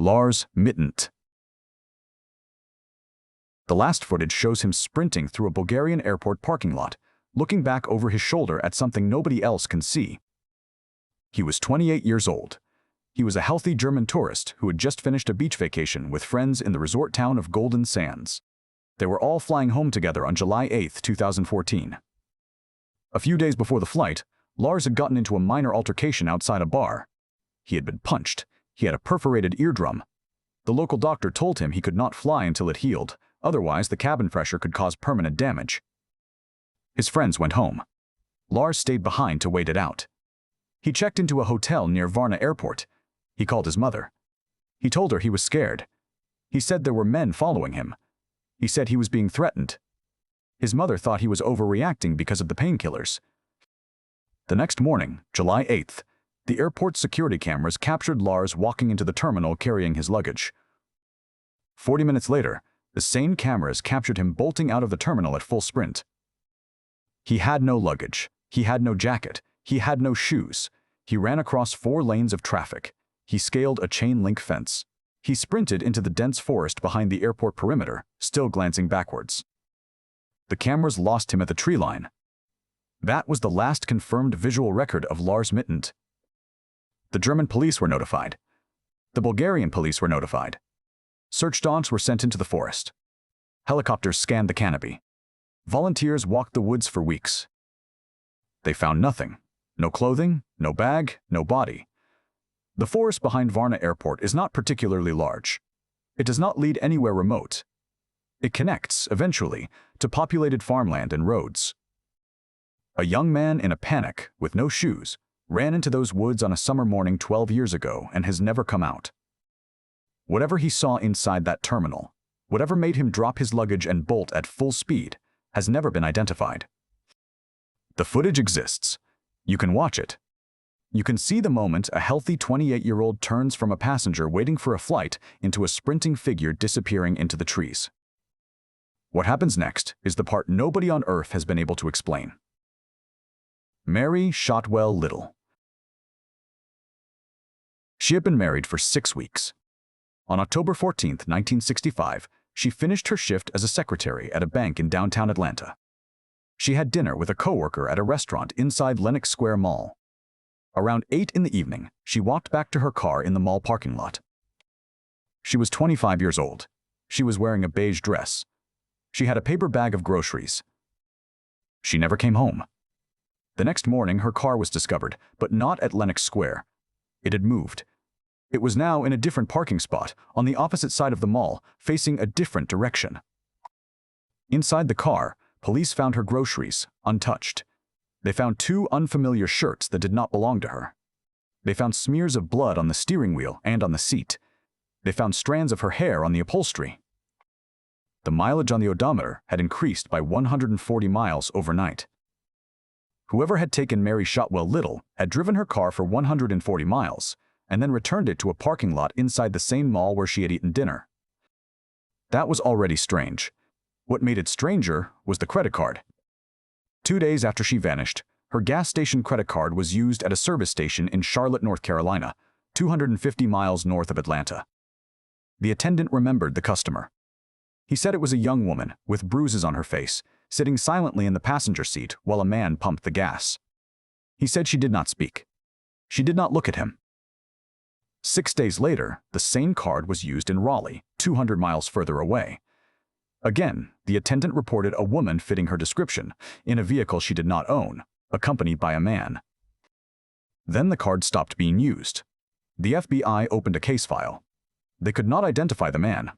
Lars mittent. The last footage shows him sprinting through a Bulgarian airport parking lot, looking back over his shoulder at something nobody else can see. He was 28 years old. He was a healthy German tourist who had just finished a beach vacation with friends in the resort town of Golden Sands. They were all flying home together on July 8, 2014. A few days before the flight, Lars had gotten into a minor altercation outside a bar. He had been punched. He had a perforated eardrum. The local doctor told him he could not fly until it healed, otherwise the cabin pressure could cause permanent damage. His friends went home. Lars stayed behind to wait it out. He checked into a hotel near Varna Airport. He called his mother. He told her he was scared. He said there were men following him. He said he was being threatened. His mother thought he was overreacting because of the painkillers. The next morning, July 8th, the airport security cameras captured Lars walking into the terminal carrying his luggage. 40 minutes later, the same cameras captured him bolting out of the terminal at full sprint. He had no luggage. He had no jacket. He had no shoes. He ran across 4 lanes of traffic. He scaled a chain-link fence. He sprinted into the dense forest behind the airport perimeter, still glancing backwards. The cameras lost him at the tree line. That was the last confirmed visual record of Lars mittent. The German police were notified. The Bulgarian police were notified. Search dogs were sent into the forest. Helicopters scanned the canopy. Volunteers walked the woods for weeks. They found nothing. No clothing, no bag, no body. The forest behind Varna Airport is not particularly large. It does not lead anywhere remote. It connects, eventually, to populated farmland and roads. A young man in a panic, with no shoes, ran into those woods on a summer morning 12 years ago and has never come out. Whatever he saw inside that terminal, whatever made him drop his luggage and bolt at full speed, has never been identified. The footage exists. You can watch it. You can see the moment a healthy 28-year-old turns from a passenger waiting for a flight into a sprinting figure disappearing into the trees. What happens next is the part nobody on Earth has been able to explain. Mary Shotwell Little. She had been married for 6 weeks. On October 14, 1965, she finished her shift as a secretary at a bank in downtown Atlanta. She had dinner with a coworker at a restaurant inside Lenox Square Mall. Around 8 in the evening, she walked back to her car in the mall parking lot. She was 25 years old. She was wearing a beige dress. She had a paper bag of groceries. She never came home. The next morning, her car was discovered, but not at Lenox Square. It had moved. It was now in a different parking spot, on the opposite side of the mall, facing a different direction. Inside the car, police found her groceries, untouched. They found 2 unfamiliar shirts that did not belong to her. They found smears of blood on the steering wheel and on the seat. They found strands of her hair on the upholstery. The mileage on the odometer had increased by 140 miles overnight. Whoever had taken Mary Shotwell Little had driven her car for 140 miles and then returned it to a parking lot inside the same mall where she had eaten dinner. That was already strange. What made it stranger was the credit card. 2 days after she vanished, her gas station credit card was used at a service station in Charlotte, North Carolina, 250 miles north of Atlanta. The attendant remembered the customer. He said it was a young woman with bruises on her face, sitting silently in the passenger seat while a man pumped the gas. He said she did not speak. She did not look at him. 6 days later, the same card was used in Raleigh, 200 miles further away. Again, the attendant reported a woman fitting her description, in a vehicle she did not own, accompanied by a man. Then the card stopped being used. The FBI opened a case file. They could not identify the man.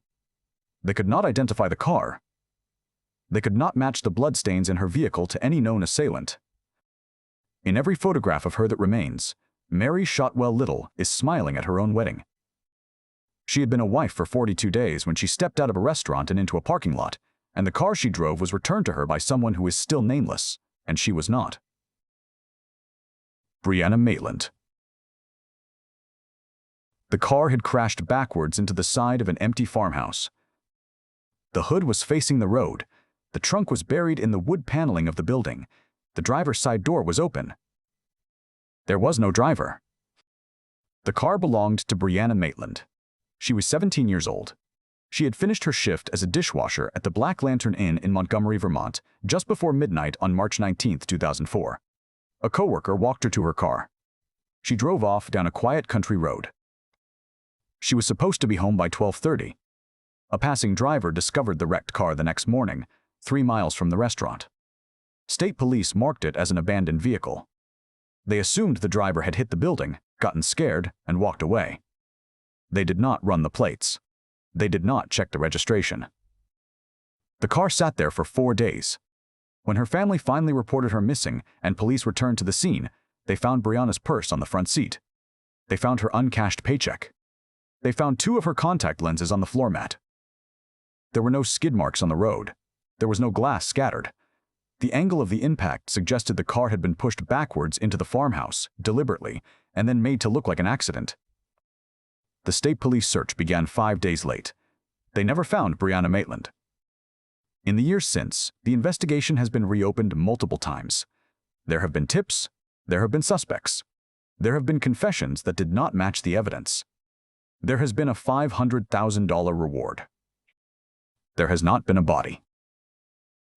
They could not identify the car. They could not match the bloodstains in her vehicle to any known assailant. In every photograph of her that remains, Mary Shotwell Little is smiling at her own wedding. She had been a wife for 42 days when she stepped out of a restaurant and into a parking lot, and the car she drove was returned to her by someone who is still nameless, and she was not. Brianna Maitland. The car had crashed backwards into the side of an empty farmhouse. The hood was facing the road. The trunk was buried in the wood paneling of the building. The driver's side door was open. There was no driver. The car belonged to Brianna Maitland. She was 17 years old. She had finished her shift as a dishwasher at the Black Lantern Inn in Montgomery, Vermont, just before midnight on March 19, 2004. A coworker walked her to her car. She drove off down a quiet country road. She was supposed to be home by 12:30. A passing driver discovered the wrecked car the next morning, 3 miles from the restaurant. State police marked it as an abandoned vehicle. They assumed the driver had hit the building, gotten scared, and walked away. They did not run the plates. They did not check the registration. The car sat there for 4 days. When her family finally reported her missing and police returned to the scene, they found Brianna's purse on the front seat. They found her uncashed paycheck. They found 2 of her contact lenses on the floor mat. There were no skid marks on the road. There was no glass scattered. The angle of the impact suggested the car had been pushed backwards into the farmhouse, deliberately, and then made to look like an accident. The state police search began 5 days late. They never found Brianna Maitland. In the years since, the investigation has been reopened multiple times. There have been tips. There have been suspects. There have been confessions that did not match the evidence. There has been a $500,000 reward. There has not been a body.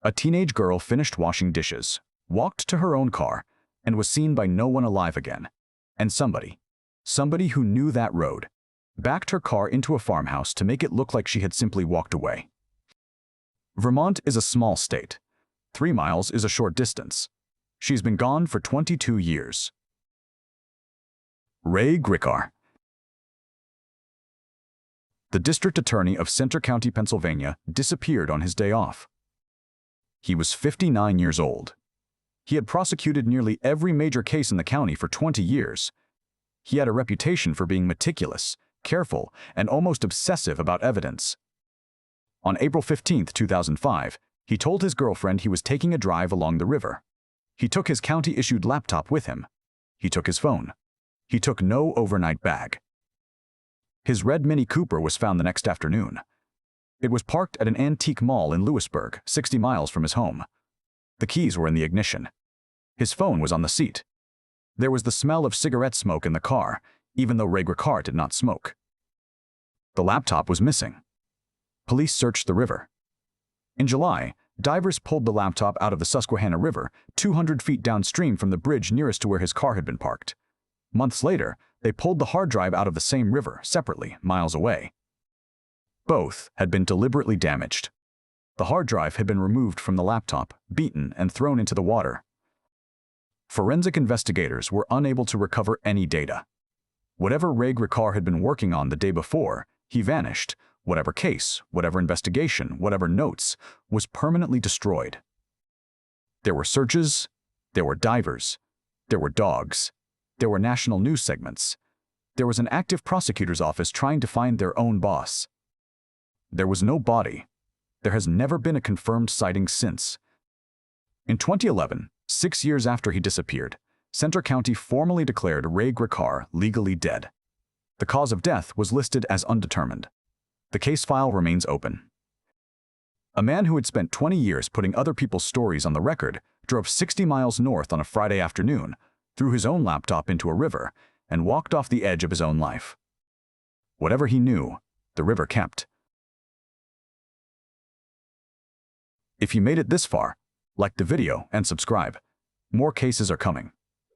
A teenage girl finished washing dishes, walked to her own car, and was seen by no one alive again. And somebody who knew that road, backed her car into a farmhouse to make it look like she had simply walked away. Vermont is a small state. 3 miles is a short distance. She's been gone for 22 years. Ray Gricar. The district attorney of Center County, Pennsylvania, disappeared on his day off. He was 59 years old. He had prosecuted nearly every major case in the county for 20 years. He had a reputation for being meticulous, careful, and almost obsessive about evidence. On April 15, 2005, he told his girlfriend he was taking a drive along the river. He took his county-issued laptop with him. He took his phone. He took no overnight bag. His red Mini Cooper was found the next afternoon. It was parked at an antique mall in Lewisburg, 60 miles from his home. The keys were in the ignition. His phone was on the seat. There was the smell of cigarette smoke in the car, even though Ray Gricar did not smoke. The laptop was missing. Police searched the river. In July, divers pulled the laptop out of the Susquehanna River, 200 feet downstream from the bridge nearest to where his car had been parked. Months later, they pulled the hard drive out of the same river, separately, miles away. Both had been deliberately damaged. The hard drive had been removed from the laptop, beaten, and thrown into the water. Forensic investigators were unable to recover any data. Whatever Ray Gricar had been working on the day before, he vanished. Whatever case, whatever investigation, whatever notes, was permanently destroyed. There were searches, there were divers, there were dogs, there were national news segments. There was an active prosecutor's office trying to find their own boss. There was no body. There has never been a confirmed sighting since. In 2011, 6 years after he disappeared, Center County formally declared Ray Gricar legally dead. The cause of death was listed as undetermined. The case file remains open. A man who had spent 20 years putting other people's stories on the record drove 60 miles north on a Friday afternoon, threw his own laptop into a river, and walked off the edge of his own life. Whatever he knew, the river kept. If you made it this far, like the video and subscribe. More cases are coming.